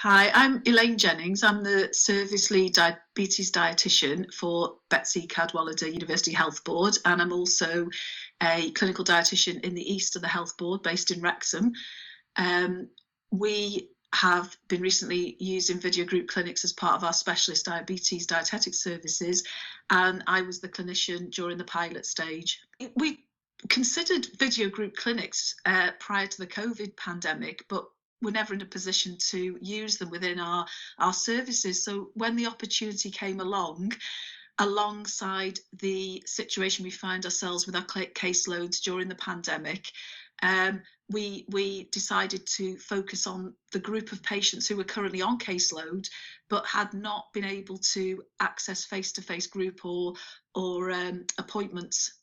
Hi, I'm Elaine Jennings. I'm the Service Lead Diabetes Dietitian for Betsy Cadwallader University Health Board, and I'm also a clinical dietitian in the East of the Health Board based in Wrexham. We have been recently using video group clinics as part of our specialist diabetes dietetic services, and I was the clinician during the pilot stage. We considered video group clinics prior to the COVID pandemic, but we're never in a position to use them within our services. So when the opportunity came along, alongside the situation we find ourselves with our caseloads during the pandemic, we decided to focus on the group of patients who were currently on caseload but had not been able to access face-to-face group or appointments.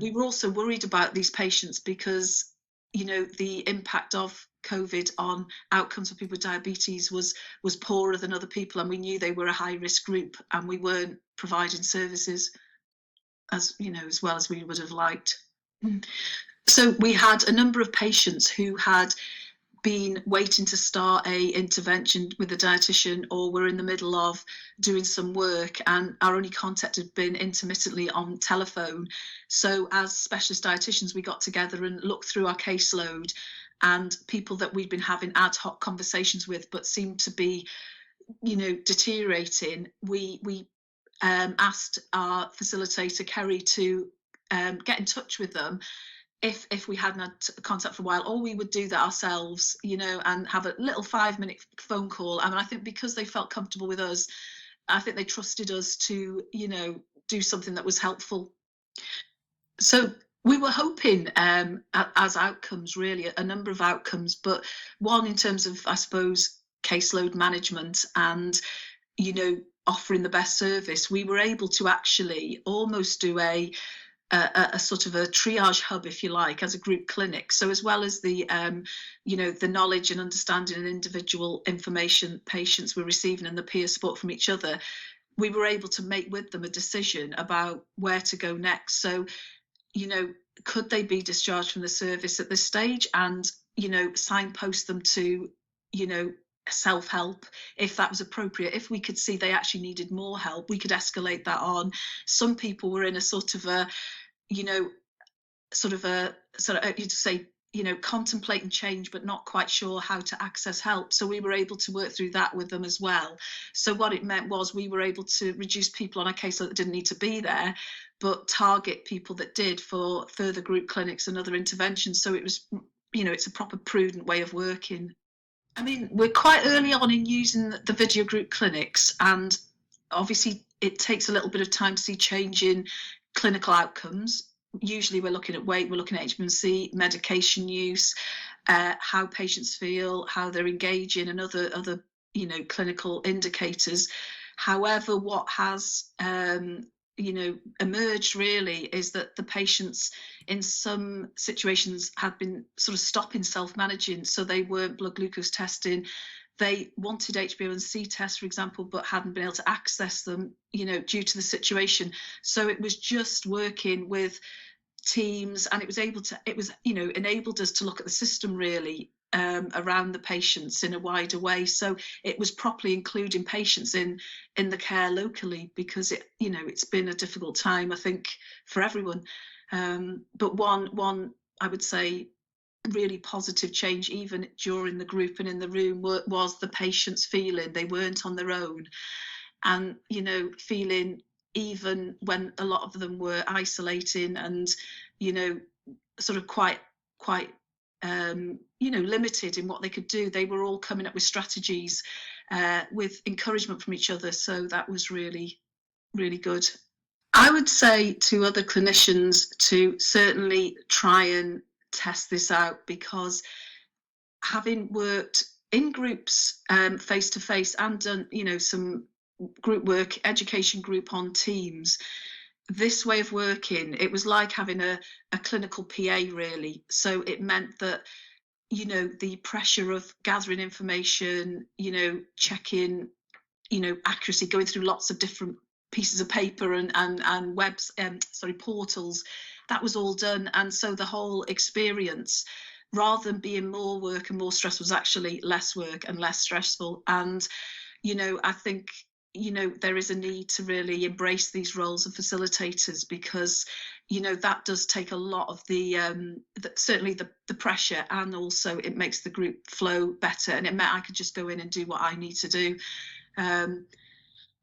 We were also worried about these patients because the impact of COVID on outcomes for people with diabetes was poorer than other people, and we knew they were a high risk group, and we weren't providing services as well as we would have liked. So we had a number of patients who had been waiting to start a intervention with a dietitian, or were in the middle of doing some work, and our only contact had been intermittently on telephone. So as specialist dietitians, we got together and looked through our caseload, and people that we'd been having ad hoc conversations with but seemed to be deteriorating. We asked our facilitator Kerry to get in touch with them if we hadn't had contact for a while, or we would do that ourselves, and have a little 5-minute phone call. I think because they felt comfortable with us, I think they trusted us to, do something that was helpful. So we were hoping as outcomes, really, a number of outcomes, but one in terms of, I suppose, caseload management and, offering the best service. We were able to actually almost do a sort of a triage hub, if you like, as a group clinic. So as well as the the knowledge and understanding and individual information patients were receiving and the peer support from each other, we were able to make with them a decision about where to go next. So could they be discharged from the service at this stage, and signpost them to self-help if that was appropriate. If we could see they actually needed more help, we could escalate that on. Some people were in a sort of you'd say contemplating change but not quite sure how to access help, so we were able to work through that with them as well. So what it meant was we were able to reduce people on a case that didn't need to be there, but target people that did for further group clinics and other interventions. So it was it's a proper prudent way of working. I mean, we're quite early on in using the video group clinics, and obviously it takes a little bit of time to see change in clinical outcomes. Usually we're looking at weight, we're looking at HbA1c, medication use, how patients feel, how they're engaging, and other clinical indicators. However, what has emerged really is that the patients in some situations had been sort of stopping self-managing, so they weren't blood glucose testing. They wanted HbA1c tests, for example, but hadn't been able to access them, due to the situation. So it was just working with teams, and it was enabled us to look at the system really around the patients in a wider way. So it was properly including patients in the care locally, because it's been a difficult time, I think, for everyone. But one I would say really positive change, even during the group and in the room, was the patients feeling they weren't on their own, and feeling, even when a lot of them were isolating and sort of quite limited in what they could do, they were all coming up with strategies with encouragement from each other. So that was really, really good. I would say to other clinicians to certainly try and test this out, because having worked in groups face to face and done some group work, education group on Teams, this way of working, it was like having a clinical PA really. So it meant that the pressure of gathering information, checking accuracy, going through lots of different pieces of paper and portals, that was all done. And so the whole experience rather than being more work and more stress, was actually less work and less stressful. And, I think, there is a need to really embrace these roles of facilitators, because, that does take a lot of certainly the pressure, and also it makes the group flow better. And it meant I could just go in and do what I need to do.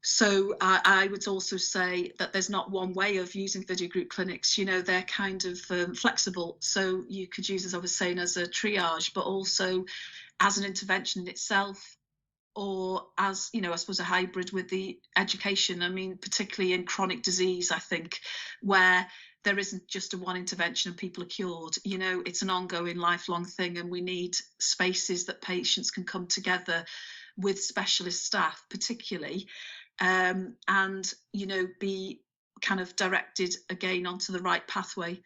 So I would also say that there's not one way of using video group clinics. They're kind of flexible. So you could use, as I was saying, as a triage, but also as an intervention in itself, or as, I suppose, a hybrid with the education. I mean, particularly in chronic disease, I think, where there isn't just a one intervention and people are cured. It's an ongoing, lifelong thing, and we need spaces that patients can come together with specialist staff, particularly, and be kind of directed again onto the right pathway.